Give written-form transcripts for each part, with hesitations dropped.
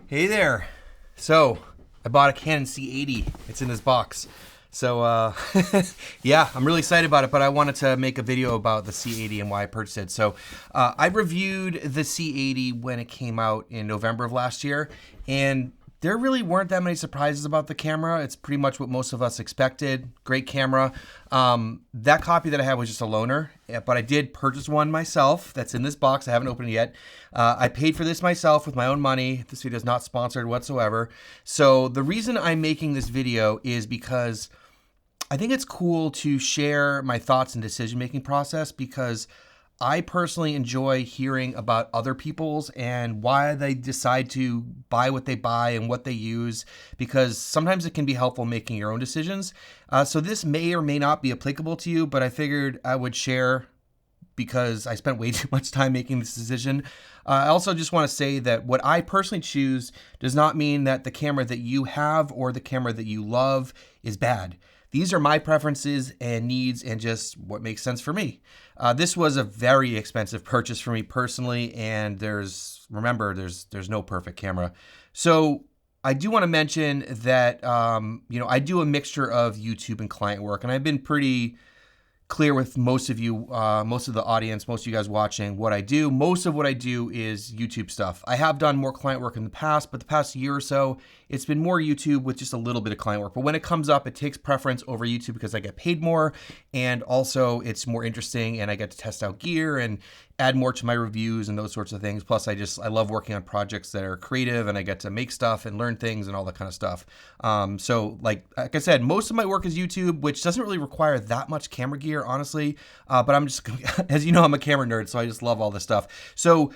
Hey there. So, I bought a Canon C80. It's in this box. So, yeah, I'm really excited about it, but I wanted to make a video about the C80 and why I purchased it. So, I reviewed the C80 when it came out in November of last year, and there really weren't that many surprises about the camera. It's pretty much what most of us expected. Great camera. That copy that I have was just a loaner, but I did purchase one myself that's in this box. I haven't opened it yet. I paid for this myself with my own money. This video is not sponsored whatsoever. So the reason I'm making this video is because I think it's cool to share my thoughts and decision-making process, because I personally enjoy hearing about other people's and why they decide to buy what they buy and what they use, because sometimes it can be helpful making your own decisions. So this may or may not be applicable to you, but I figured I would share because I spent way too much time making this decision. I also just want to say that what I personally choose does not mean that the camera that you have or the camera that you love is bad. These are my preferences and needs and just what makes sense for me. This was a very expensive purchase for me personally, and remember, there's no perfect camera. So I do want to mention that I do a mixture of YouTube and client work, and I've been pretty clear with most of you, most of the audience, most of you guys watching what I do. Most of what I do is YouTube stuff. I have done more client work in the past, but the past year or so, it's been more YouTube with just a little bit of client work. But when it comes up, it takes preference over YouTube because I get paid more, and also it's more interesting, and I get to test out gear and add more to my reviews and those sorts of things. Plus, I love working on projects that are creative, and I get to make stuff and learn things and all that kind of stuff. So like I said, most of my work is YouTube, which doesn't really require that much camera gear, honestly. But I'm just, as you know, I'm a camera nerd, so I just love all this stuff. So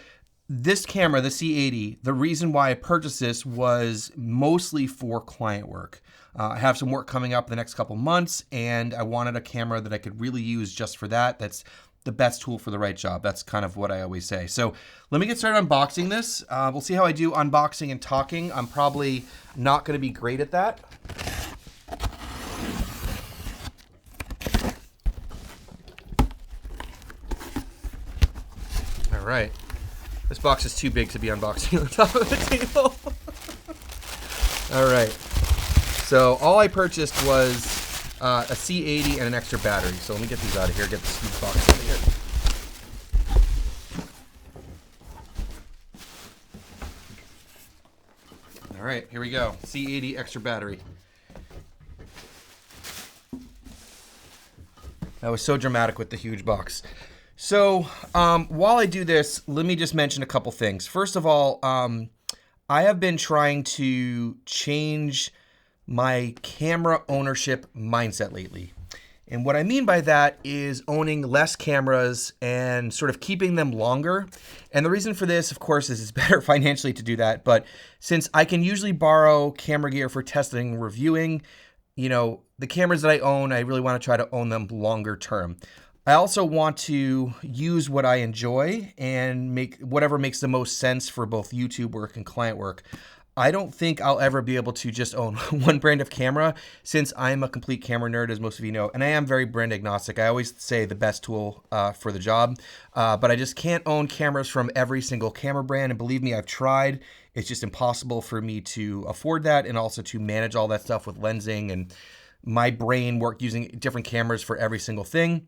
this camera, the C80, the reason why I purchased this was mostly for client work. I have some work coming up in the next couple months, and I wanted a camera that I could really use just for that. That's the best tool for the right job. That's kind of what I always say. So let me get started unboxing this. We'll see how I do unboxing and talking. I'm probably not going to be great at that. All right. This box is too big to be unboxing on top of the table. All right. So all I purchased was a C80 and an extra battery. So let me get these out of here, get this huge box out of here. All right, here we go. C80 extra battery. That was so dramatic with the huge box. So while I do this, let me just mention a couple things. First of all, I have been trying to change my camera ownership mindset lately. And what I mean by that is owning less cameras and sort of keeping them longer. And the reason for this, of course, is it's better financially to do that. But since I can usually borrow camera gear for testing and reviewing, the cameras that I own, I really want to try to own them longer term. I also want to use what I enjoy and make whatever makes the most sense for both YouTube work and client work. I don't think I'll ever be able to just own one brand of camera, since I'm a complete camera nerd, as most of you know, and I am very brand agnostic. I always say the best tool for the job, but I just can't own cameras from every single camera brand, and believe me, I've tried. It's just impossible for me to afford that, and also to manage all that stuff with lensing, and my brain worked using different cameras for every single thing.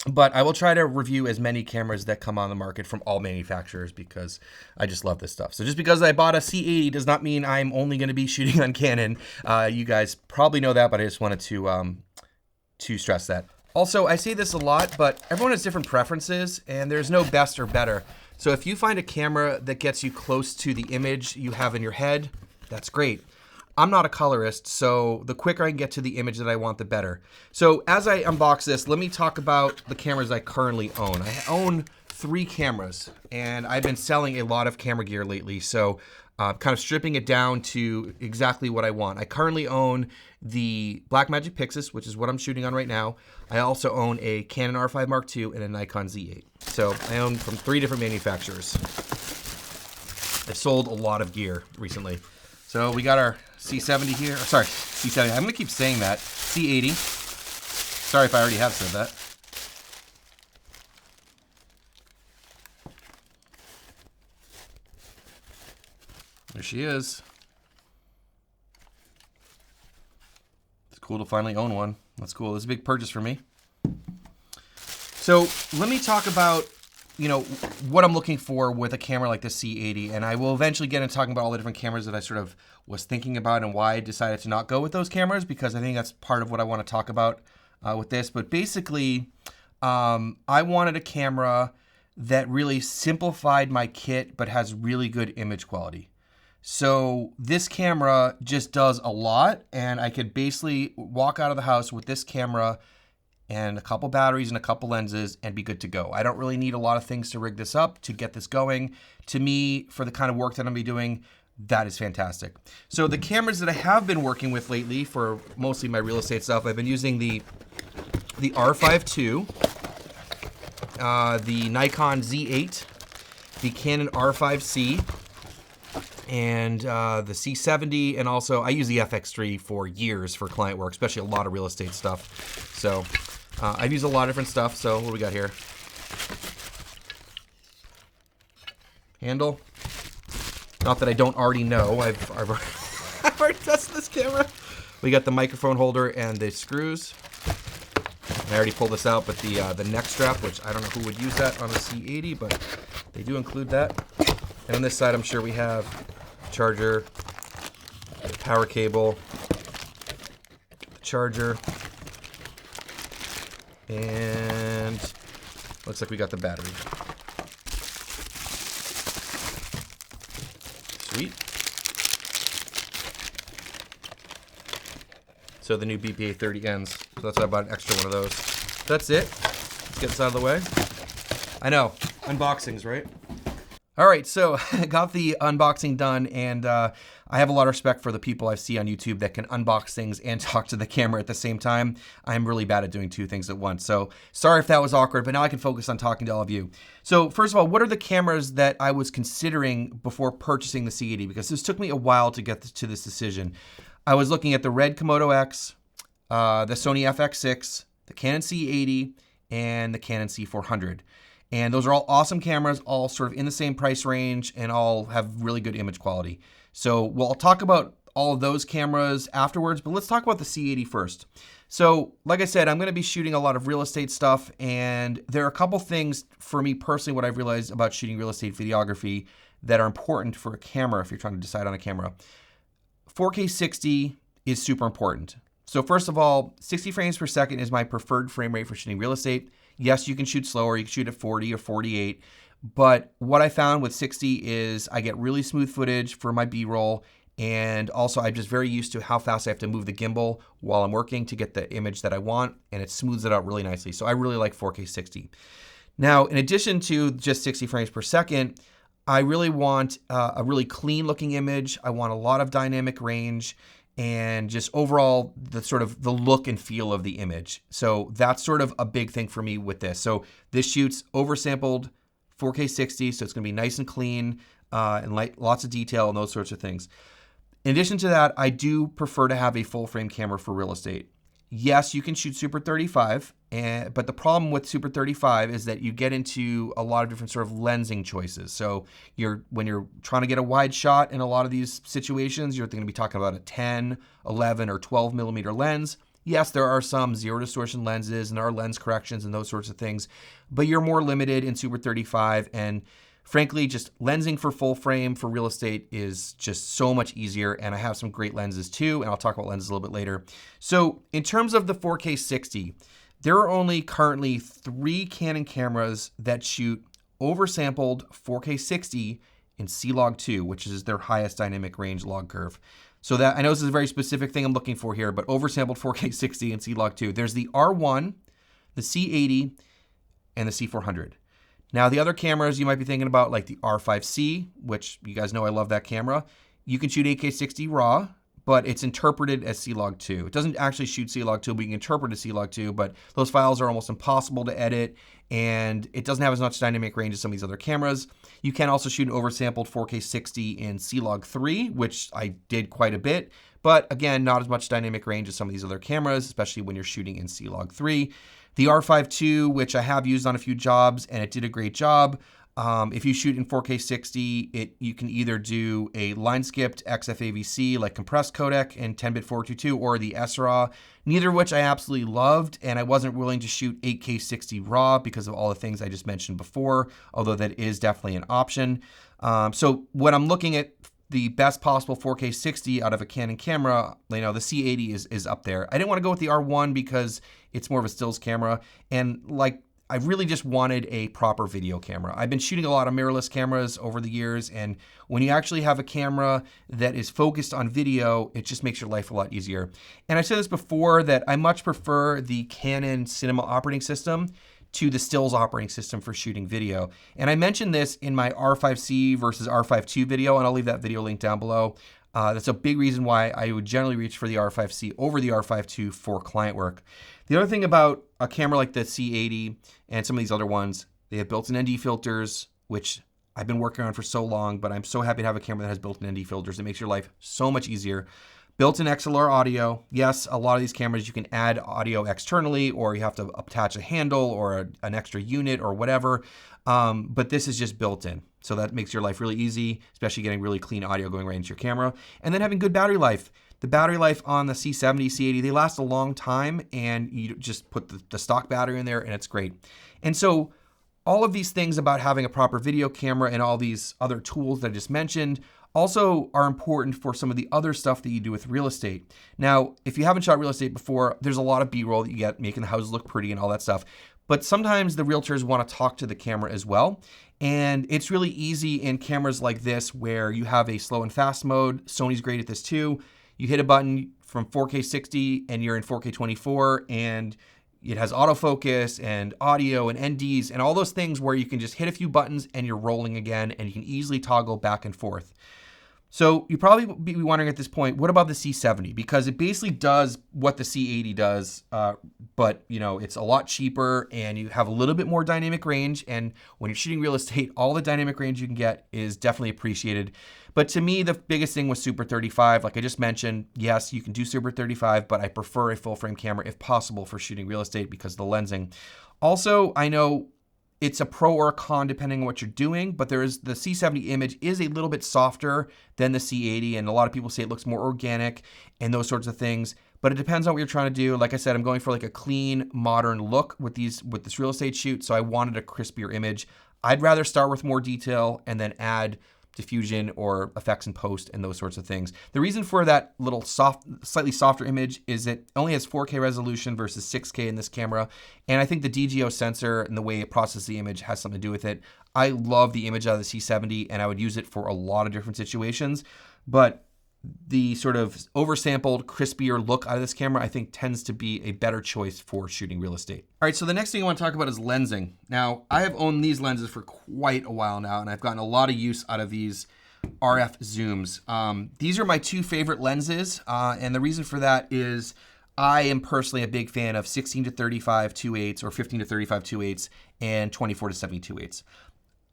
But I will try to review as many cameras that come on the market from all manufacturers, because I just love this stuff. So just because I bought a C80 does not mean I'm only going to be shooting on Canon. You guys probably know that, but I just wanted to stress that. Also, I say this a lot, but everyone has different preferences, and there's no best or better. So if you find a camera that gets you close to the image you have in your head, that's great. I'm not a colorist, so the quicker I can get to the image that I want, the better. So as I unbox this, let me talk about the cameras I currently own. I own 3 cameras, and I've been selling a lot of camera gear lately, so kind of stripping it down to exactly what I want. I currently own the Blackmagic PYXIS, which is what I'm shooting on right now. I also own a Canon R5 Mark II and a Nikon Z8. So I own from 3 different manufacturers. I've sold a lot of gear recently. So we got our C70 here. Sorry, C70. I'm going to keep saying that. C80. Sorry if I already have said that. There she is. It's cool to finally own one. That's cool. This is a big purchase for me. So let me talk about, what I'm looking for with a camera like the C80, and I will eventually get into talking about all the different cameras that I sort of was thinking about and why I decided to not go with those cameras, because I think that's part of what I want to talk about with this. But basically, I wanted a camera that really simplified my kit but has really good image quality. So this camera just does a lot, and I could basically walk out of the house with this camera and a couple batteries and a couple lenses and be good to go. I don't really need a lot of things to rig this up to get this going. To me, for the kind of work that I'm gonna be doing, that is fantastic. So the cameras that I have been working with lately for mostly my real estate stuff, I've been using the R5 II, the Nikon Z8, the Canon R5C, and the C70, and also I use the FX3 for years for client work, especially a lot of real estate stuff. So I've used a lot of different stuff. So what do we got here? Handle. Not that I don't already know. I've already tested this camera. We got the microphone holder and the screws. I already pulled this out, but the neck strap, which I don't know who would use that on a C80, but they do include that. And on this side, I'm sure we have charger, power cable, charger, and looks like we got the battery. Sweet. So the new BPA 30 ends. So that's why I bought an extra one of those. That's it. Let's get this out of the way. I know, unboxings, right? All right, so I got the unboxing done, and I have a lot of respect for the people I see on YouTube that can unbox things and talk to the camera at the same time. I'm really bad at doing two things at once, so sorry if that was awkward, but now I can focus on talking to all of you. So first of all, what are the cameras that I was considering before purchasing the C80? Because this took me a while to get to this decision. I was looking at the red Komodo-X, the Sony FX6, the Canon C80, and the Canon C400. And those are all awesome cameras, all sort of in the same price range, and all have really good image quality. So we'll talk about all of those cameras afterwards, but let's talk about the C80 first. So like I said, I'm gonna be shooting a lot of real estate stuff, and there are a couple things for me personally, what I've realized about shooting real estate videography that are important for a camera if you're trying to decide on a camera. 4K 60 is super important. So first of all, 60 frames per second is my preferred frame rate for shooting real estate. Yes, you can shoot slower, you can shoot at 40 or 48, but what I found with 60 is I get really smooth footage for my B-roll, and also I'm just very used to how fast I have to move the gimbal while I'm working to get the image that I want, and it smooths it out really nicely. So I really like 4K 60. Now, in addition to just 60 frames per second, I really want a really clean looking image. I want a lot of dynamic range, and just overall the sort of the look and feel of the image. So that's sort of a big thing for me with this. So this shoots oversampled 4K 60, so it's gonna be nice and clean and lots of detail and those sorts of things. In addition to that, I do prefer to have a full frame camera for real estate. Yes, you can shoot Super 35, but the problem with Super 35 is that you get into a lot of different sort of lensing choices. So when you're trying to get a wide shot in a lot of these situations, you're going to be talking about a 10, 11, or 12 millimeter lens. Yes, there are some zero distortion lenses and there are lens corrections and those sorts of things, but you're more limited in Super 35, and frankly, just lensing for full frame for real estate is just so much easier, and I have some great lenses too, and I'll talk about lenses a little bit later. So in terms of the 4K 60, there are only currently 3 Canon cameras that shoot oversampled 4K 60 in C-Log2, which is their highest dynamic range log curve. So that, I know this is a very specific thing I'm looking for here, but oversampled 4K 60 in C-Log2. There's the R1, the C80, and the C400. Now, the other cameras you might be thinking about, like the R5C, which you guys know I love that camera. You can shoot 8K 60 RAW, but it's interpreted as C-Log2. It doesn't actually shoot C-Log2, but you can interpret as C-Log2, but those files are almost impossible to edit, and it doesn't have as much dynamic range as some of these other cameras. You can also shoot an oversampled 4K 60 in C-Log3, which I did quite a bit, but again, not as much dynamic range as some of these other cameras, especially when you're shooting in C-Log3. The R5 II, which I have used on a few jobs, and it did a great job. If you shoot in 4K 60, you can either do a line skipped XFAVC like compressed codec in 10-bit 422 or the SRAW, neither of which I absolutely loved, and I wasn't willing to shoot 8K 60 RAW because of all the things I just mentioned before, although that is definitely an option. So when I'm looking at the best possible 4K 60 out of a Canon camera, you know, the C80 is up there. I didn't want to go with the R1 because it's more of a stills camera, and like, I really just wanted a proper video camera. I've been shooting a lot of mirrorless cameras over the years, and when you actually have a camera that is focused on video, it just makes your life a lot easier. And I said this before that I much prefer the Canon Cinema operating system to the stills operating system for shooting video. And I mentioned this in my R5C versus R5 II video, and I'll leave that video link down below. That's a big reason why I would generally reach for the R5C over the R5 II for client work. The other thing about a camera like the C80 and some of these other ones, they have built-in ND filters, which I've been working on for so long, but I'm so happy to have a camera that has built-in ND filters. It makes your life so much easier. Built-in XLR audio. Yes, a lot of these cameras you can add audio externally, or you have to attach a handle or an extra unit or whatever, but this is just built-in. So that makes your life really easy, especially getting really clean audio going right into your camera. And then having good battery life. The battery life on the C70, C80, they last a long time, and you just put the stock battery in there and it's great. And so all of these things about having a proper video camera and all these other tools that I just mentioned also are important for some of the other stuff that you do with real estate. Now, if you haven't shot real estate before, there's a lot of B-roll that you get making the houses look pretty and all that stuff. But sometimes the realtors want to talk to the camera as well. And it's really easy in cameras like this where you have a slow and fast mode. Sony's great at this too. You hit a button from 4K 60 and you're in 4K 24, and it has autofocus and audio and NDs and all those things where you can just hit a few buttons and you're rolling again, and you can easily toggle back and forth. So you probably be wondering at this point, what about the C70? Because it basically does what the C80 does, but you know, it's a lot cheaper and you have a little bit more dynamic range. And when you're shooting real estate, all the dynamic range you can get is definitely appreciated. But to me, the biggest thing was Super 35. Like I just mentioned, yes, you can do Super 35, but I prefer a full frame camera if possible for shooting real estate because of the lensing. Also, I know it's a pro or a con depending on what you're doing, but the C70 image is a little bit softer than the C80, and a lot of people say it looks more organic and those sorts of things, but it depends on what you're trying to do. Like I said, I'm going for like a clean, modern look with this real estate shoot, so I wanted a crispier image. I'd rather start with more detail and then add diffusion or effects in post and those sorts of things. The reason for that little slightly softer image is it only has 4K resolution versus 6K in this camera, and I think the DGO sensor and the way it processes the image has something to do with it. I love the image out of the C70 and I would use it for a lot of different situations, but the sort of oversampled, crispier look out of this camera, I think tends to be a better choice for shooting real estate. All right, so the next thing I want to talk about is lensing. Now, I have owned these lenses for quite a while now, and I've gotten a lot of use out of these RF zooms. These are my two favorite lenses, and the reason for that is I am personally a big fan of 16-35 2.8s or 15-35 2.8s and 24-70 2.8s.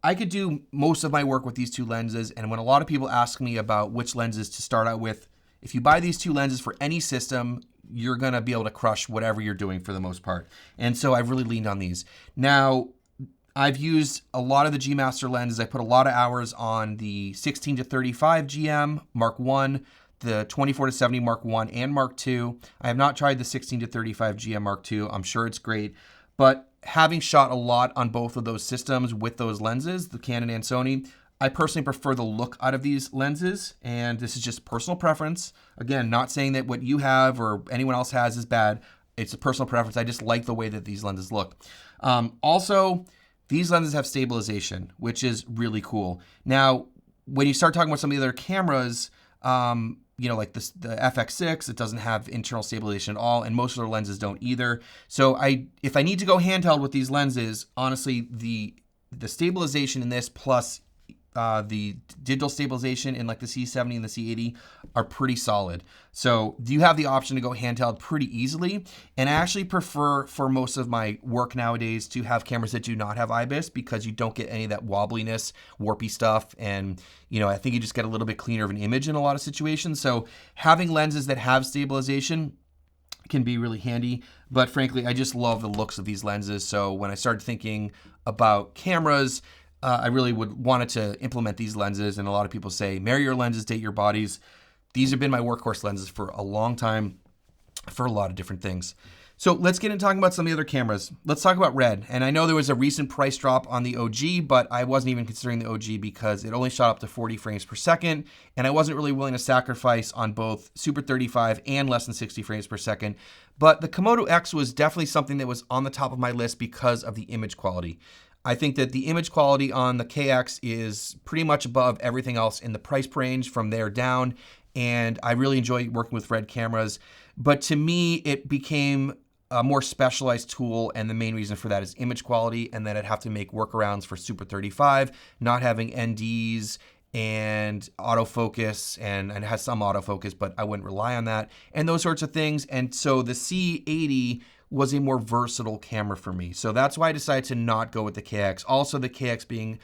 I could do most of my work with these two lenses, and when a lot of people ask me about which lenses to start out with, if you buy these two lenses for any system, you're gonna be able to crush whatever you're doing for the most part. And so I've really leaned on these. Now, I've used a lot of the G Master lenses. I put a lot of hours on the 16-35 GM Mark I, the 24-70 Mark I and Mark II. I have not tried the 16-35 GM Mark II. I'm sure it's great, but having shot a lot on both of those systems with those lenses, the Canon and Sony, I personally prefer the look out of these lenses, and this is just personal preference. Again, not saying that what you have or anyone else has is bad. It's a personal preference. I just like the way that these lenses look. Also, these lenses have stabilization, which is really cool. Now, when you start talking about some of the other cameras, you know, like the FX6, it doesn't have internal stabilization at all, and most of their lenses don't either. So if I need to go handheld with these lenses, honestly, the stabilization in this plus the digital stabilization in like the C70 and the C80 are pretty solid. So you have the option to go handheld pretty easily. And I actually prefer for most of my work nowadays to have cameras that do not have IBIS because you don't get any of that wobbliness, warpy stuff. And, you know, I think you just get a little bit cleaner of an image in a lot of situations. So having lenses that have stabilization can be really handy, but frankly, I just love the looks of these lenses. So when I started thinking about cameras, I really would wanted to implement these lenses, and a lot of people say, marry your lenses, date your bodies. These have been my workhorse lenses for a long time for a lot of different things. So let's get into talking about some of the other cameras. Let's talk about Red. And I know there was a recent price drop on the OG, but I wasn't even considering the OG because it only shot up to 40 frames per second. And I wasn't really willing to sacrifice on both Super 35 and less than 60 frames per second. But the Komodo-X was definitely something that was on the top of my list because of the image quality. I think that the image quality on the KX is pretty much above everything else in the price range from there down. And I really enjoy working with Red cameras. But to me, it became a more specialized tool, and the main reason for that is image quality, and then I'd have to make workarounds for Super 35, not having NDs and autofocus, and it has some autofocus, but I wouldn't rely on that, and those sorts of things. And so the C80 was a more versatile camera for me. So that's why I decided to not go with the KX. Also, the KX being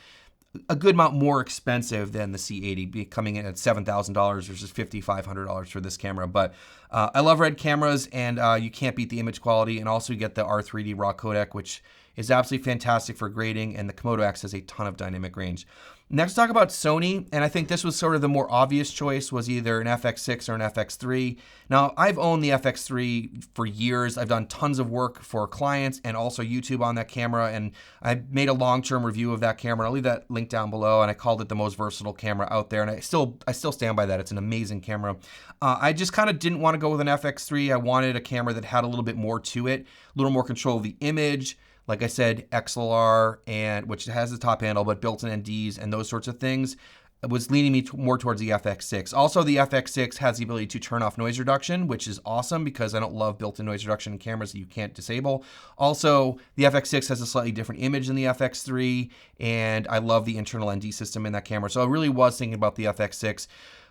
a good amount more expensive than the C80, coming in at $7,000 versus $5,500 for this camera. But I love Red cameras, and you can't beat the image quality. And also you get the R3D raw codec, which is absolutely fantastic for grading, and the Komodo-X has a ton of dynamic range. Next, talk about Sony, and I think this was sort of the more obvious choice, was either an FX6 or an FX3. Now, I've owned the FX3 for years. I've done tons of work for clients and also YouTube on that camera, and I made a long-term review of that camera. I'll leave that link down below, and I called it the most versatile camera out there, and I still stand by that. It's an amazing camera. I just kind of didn't want to go with an FX3. I wanted a camera that had a little bit more to it, a little more control of the image. Like I said, XLR, and which has the top handle, but built-in NDs and those sorts of things, was leaning me more towards the FX6. Also, the FX6 has the ability to turn off noise reduction, which is awesome because I don't love built-in noise reduction in cameras that you can't disable. Also, the FX6 has a slightly different image than the FX3, and I love the internal ND system in that camera. So I really was thinking about the FX6.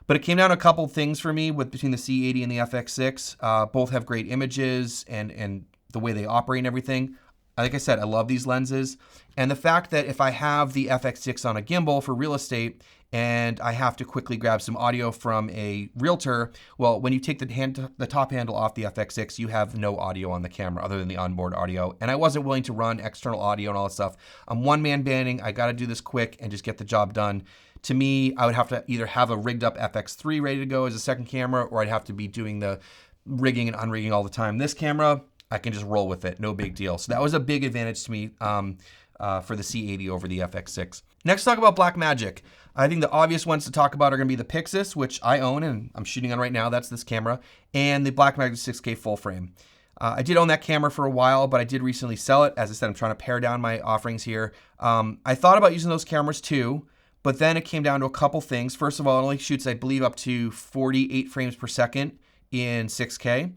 But it came down to a couple things for me between the C80 and the FX6. Both have great images and the way they operate and everything. Like I said, I love these lenses, and the fact that if I have the FX6 on a gimbal for real estate and I have to quickly grab some audio from a realtor, well, when you take the top handle off the FX6, you have no audio on the camera other than the onboard audio, and I wasn't willing to run external audio and all that stuff. I'm one-man banding. I got to do this quick and just get the job done. To me, I would have to either have a rigged up FX3 ready to go as a second camera, or I'd have to be doing the rigging and unrigging all the time. This camera, I can just roll with it, no big deal. So that was a big advantage to me for the C80 over the FX6. Next, talk about Blackmagic. I think the obvious ones to talk about are gonna be the PYXIS, which I own and I'm shooting on right now, that's this camera, and the Blackmagic 6K full frame. I did own that camera for a while, but I did recently sell it. As I said, I'm trying to pare down my offerings here. I thought about using those cameras too, but then it came down to a couple things. First of all, it only shoots, I believe, up to 48 frames per second in 6K.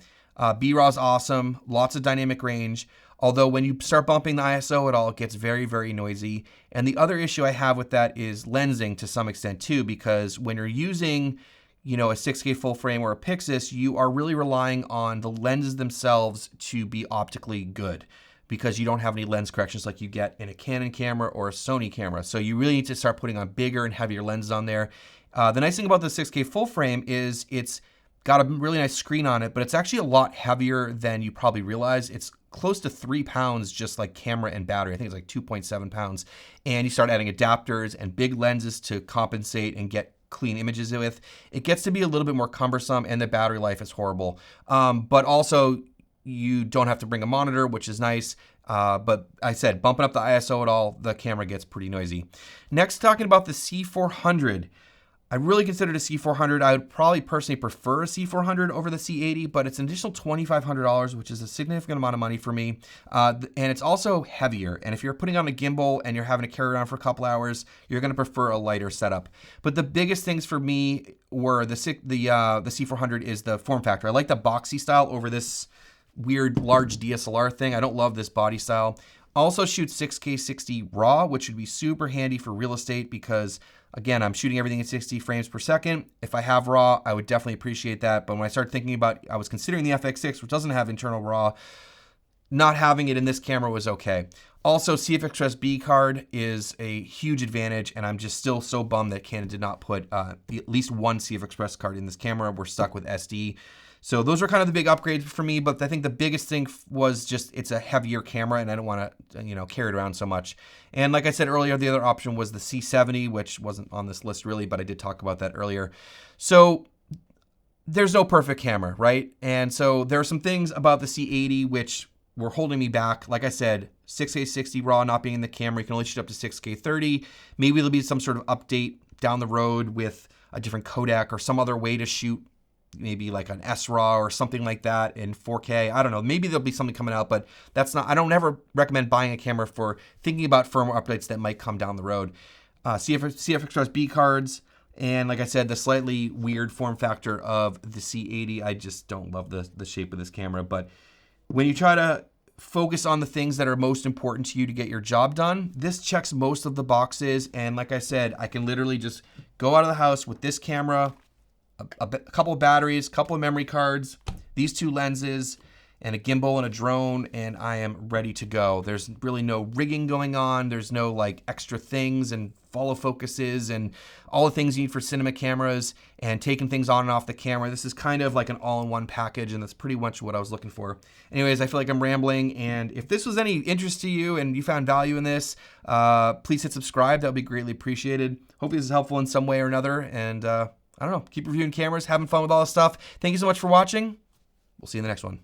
B-RAW is awesome, lots of dynamic range, although when you start bumping the ISO at all, it gets very, very noisy. And the other issue I have with that is lensing to some extent too, because when you're using, you know, a 6K full frame or a PYXIS, you are really relying on the lenses themselves to be optically good, because you don't have any lens corrections like you get in a Canon camera or a Sony camera. So you really need to start putting on bigger and heavier lenses on there. The nice thing about the 6K full frame is it's got a really nice screen on it, but it's actually a lot heavier than you probably realize. It's close to 3 pounds, just like camera and battery. I think it's like 2.7 pounds. And you start adding adapters and big lenses to compensate and get clean images with. It gets to be a little bit more cumbersome, and the battery life is horrible. But also, you don't have to bring a monitor, which is nice. But I said, bumping up the ISO at all, the camera gets pretty noisy. Next, talking about the C400. I really considered a C400. I would probably personally prefer a C400 over the C80, but it's an additional $2,500, which is a significant amount of money for me. And it's also heavier. And if you're putting on a gimbal and you're having to carry it around for a couple hours, you're going to prefer a lighter setup. But the biggest things for me were the C400 is the form factor. I like the boxy style over this weird large DSLR thing. I don't love this body style. Also shoots 6K 60 RAW, which would be super handy for real estate because, again, I'm shooting everything at 60 frames per second. If I have RAW, I would definitely appreciate that. But when I started thinking about, I was considering the FX6, which doesn't have internal RAW, not having it in this camera was okay. Also, CFexpress card is a huge advantage, and I'm just still so bummed that Canon did not put at least one CFexpress card in this camera. We're stuck with SD. So those are kind of the big upgrades for me, but I think the biggest thing was just it's a heavier camera and I don't want to, carry it around so much. And like I said earlier, the other option was the C70, which wasn't on this list really, but I did talk about that earlier. So there's no perfect camera, right? And so there are some things about the C80 which were holding me back. Like I said, 6K 60 RAW not being in the camera, you can only shoot up to 6K 30. Maybe there'll be some sort of update down the road with a different codec or some other way to shoot, maybe like an SRAW or something like that in 4K. I don't know. Maybe there'll be something coming out, but that's not, I don't ever recommend buying a camera for thinking about firmware updates that might come down the road. CFX B cards, and like I said, the slightly weird form factor of the C80. I just don't love the shape of this camera, but when you try to focus on the things that are most important to you to get your job done, this checks most of the boxes. And like I said, I can literally just go out of the house with this camera, a couple of batteries, couple of memory cards, these 2 lenses, and a gimbal and a drone, and I am ready to go. There's really no rigging going on. There's no like extra things and follow focuses and all the things you need for cinema cameras and taking things on and off the camera. This is kind of like an all-in-one package, and that's pretty much what I was looking for. Anyways, I feel like I'm rambling, and if this was any interest to you and you found value in this, please hit subscribe. That would be greatly appreciated. Hopefully this is helpful in some way or another, and I don't know, keep reviewing cameras, having fun with all this stuff. Thank you so much for watching. We'll see you in the next one.